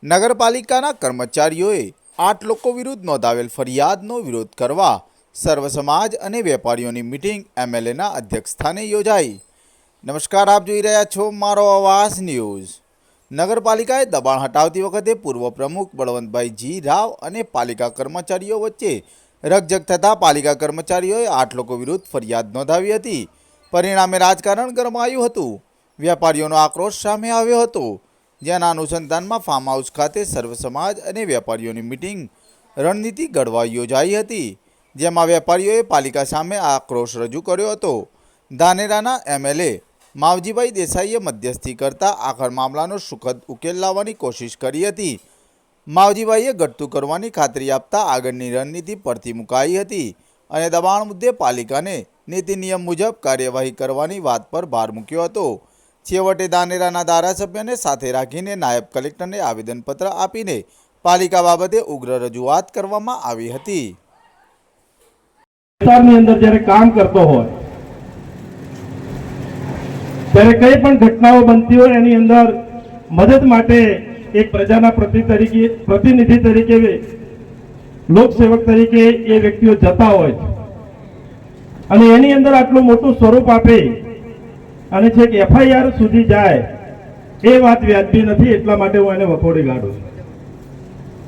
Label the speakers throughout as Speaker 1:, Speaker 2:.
Speaker 1: નગરપાલિકાના કર્મચારીઓએ 8 લોકો વિરુદ્ધ નોંધાવેલ ફરિયાદનો વિરોધ કરવા સર્વ સમાજ અને વેપારીઓની મીટિંગ એમએલએના અધ્યક્ષસ્થાને યોજાઈ। નમસ્કાર, આપ જોઈ રહ્યા છો મારો આવાજ ન્યૂઝ। નગરપાલિકાએ દબાણ હટાવતી વખતે પૂર્વ પ્રમુખ બળવંતભાઈ જી રાવ અને પાલિકા કર્મચારીઓ વચ્ચે રકઝક થતાં પાલિકા કર્મચારીઓએ 8 લોકો વિરુદ્ધ ફરિયાદ નોંધાવી હતી। પરિણામે રાજકારણ ગરમાયું હતું। વેપારીઓનો આક્રોશ સામે આવ્યો હતો, જેના અનુસંધાનમાં ફાર્મ હાઉસ ખાતે સર્વ સમાજ અને વેપારીઓની મીટિંગ રણનીતિ ઘડવા યોજાઈ હતી, જેમાં વેપારીઓએ પાલિકા સામે આક્રોશ રજૂ કર્યો હતો। ધાનેરાના એમએલએ માવજીભાઈ દેસાઈએ મધ્યસ્થી કરતા આખર મામલાનો સુખદ ઉકેલ લાવવાની કોશિશ કરી હતી। માવજીભાઈએ ઘટતું કરવાની ખાતરી આપતા આગળની રણનીતિ પડતી મુકાઈ હતી અને દબાણ મુદ્દે પાલિકાને નીતિ નિયમ મુજબ કાર્યવાહી કરવાની વાત પર ભાર મૂક્યો હતો। છેવટે ધાનેરાના ધારાસભ્યને સાથે રાખીને નાયબ કલેક્ટરને આવેદનપત્ર આપીને પાલિકા બાબતે ઉગ્ર રજૂઆત કરવામાં આવી હતી।
Speaker 2: વિસ્તારની અંદર જ્યારે કામ કરતો હોય ત્યારે કઈ પણ ઘટનાઓ બનતી હોય એની અંદર મદદ માટે એક પ્રજાના પ્રતિનિધિ તરીકે લોકસેવક તરીકે એ વ્યક્તિઓ જતા હોય અને એની અંદર આટલું મોટું સ્વરૂપ આપે અને છેક એફઆઈઆર સુધી જાય એ વાત વ્યાજબી નથી। એટલા માટે હું એને વખોડી કાઢું છું।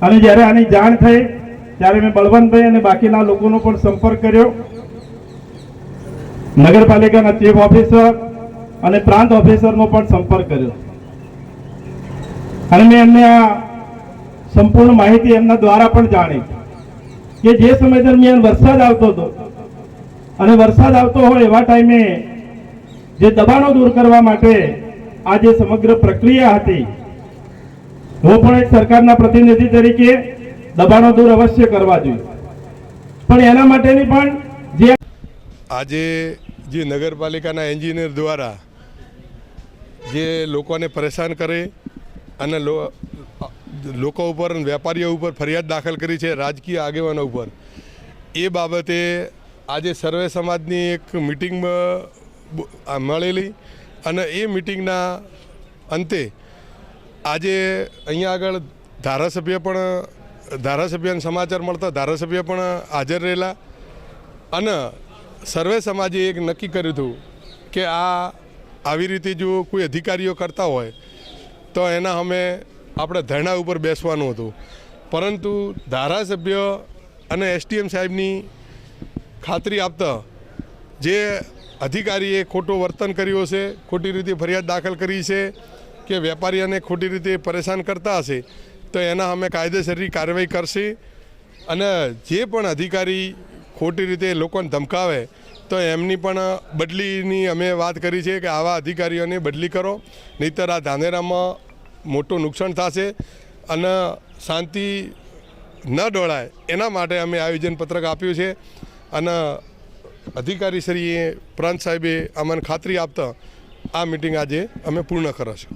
Speaker 2: અને જ્યારે આની જાણ થઈ ત્યારે મેં બળવંતભાઈ અને બાકીના લોકોનો પણ સંપર્ક કર્યો, નગરપાલિકાના ચીફ ઓફિસર અને પ્રાંત ઓફિસરનો પણ સંપર્ક કર્યો અને મેં એમને આ સંપૂર્ણ માહિતી એમના દ્વારા પણ જાણી કે જે સમય દરમિયાન વરસાદ આવતો હતો અને વરસાદ આવતો હોય એવા ટાઈમે જે દબાણો દૂર કરવા માટે આ જે સમગ્ર પ્રક્રિયા હતી, હું પણ એક સરકારના પ્રતિનિધિ તરીકે દબાણો દૂર અવશ્ય કરવા જોઈએ, પણ એના માટેની પણ જે
Speaker 3: આજે જે નગરપાલિકાના એન્જિનિયર દ્વારા જે લોકોને પરેશાન કરે અને લોકો ઉપર વેપારીઓ ઉપર ફરિયાદ દાખલ કરી છે રાજકીય આગેવાનો ઉપર, એ બાબતે આજે સર્વે સમાજની એક મિટિંગમાં મળેલી અને એ મિટિંગના અંતે આજે અહીંયા આગળ ધારાસભ્યને સમાચાર મળતા ધારાસભ્ય પણ હાજર રહેલા અને સર્વે સમાજે એક નક્કી કર્યું હતું કે આવી રીતે જો કોઈ અધિકારીઓ કરતા હોય તો એના અમે આપણે ધરણા ઉપર બેસવાનું હતું, પરંતુ ધારાસભ્ય અને એસટીએમ સાહેબની ખાતરી આપતા જે અધિકારીએ ખોટું વર્તન કર્યું હશે, ખોટી રીતે ફરિયાદ દાખલ કરી છે કે વેપારીઓને ખોટી રીતે પરેશાન કરતા હશે તો એના અમે કાયદેસરની કાર્યવાહી કરશે અને જે પણ અધિકારી ખોટી રીતે લોકોને ધમકાવે તો એમની પણ બદલીની અમે વાત કરી છે કે આવા અધિકારીઓને બદલી કરો, નહીંતર આ ધાનેરામાં મોટું નુકસાન થશે અને શાંતિ ન ડોળાય એના માટે અમે આયોજનપત્રક આપ્યું છે અને અધિકારીશ્રીએ પ્રાંત સાહેબે અમને ખાતરી આપતા આ મિટિંગ આજે અમે પૂર્ણ કરીશું।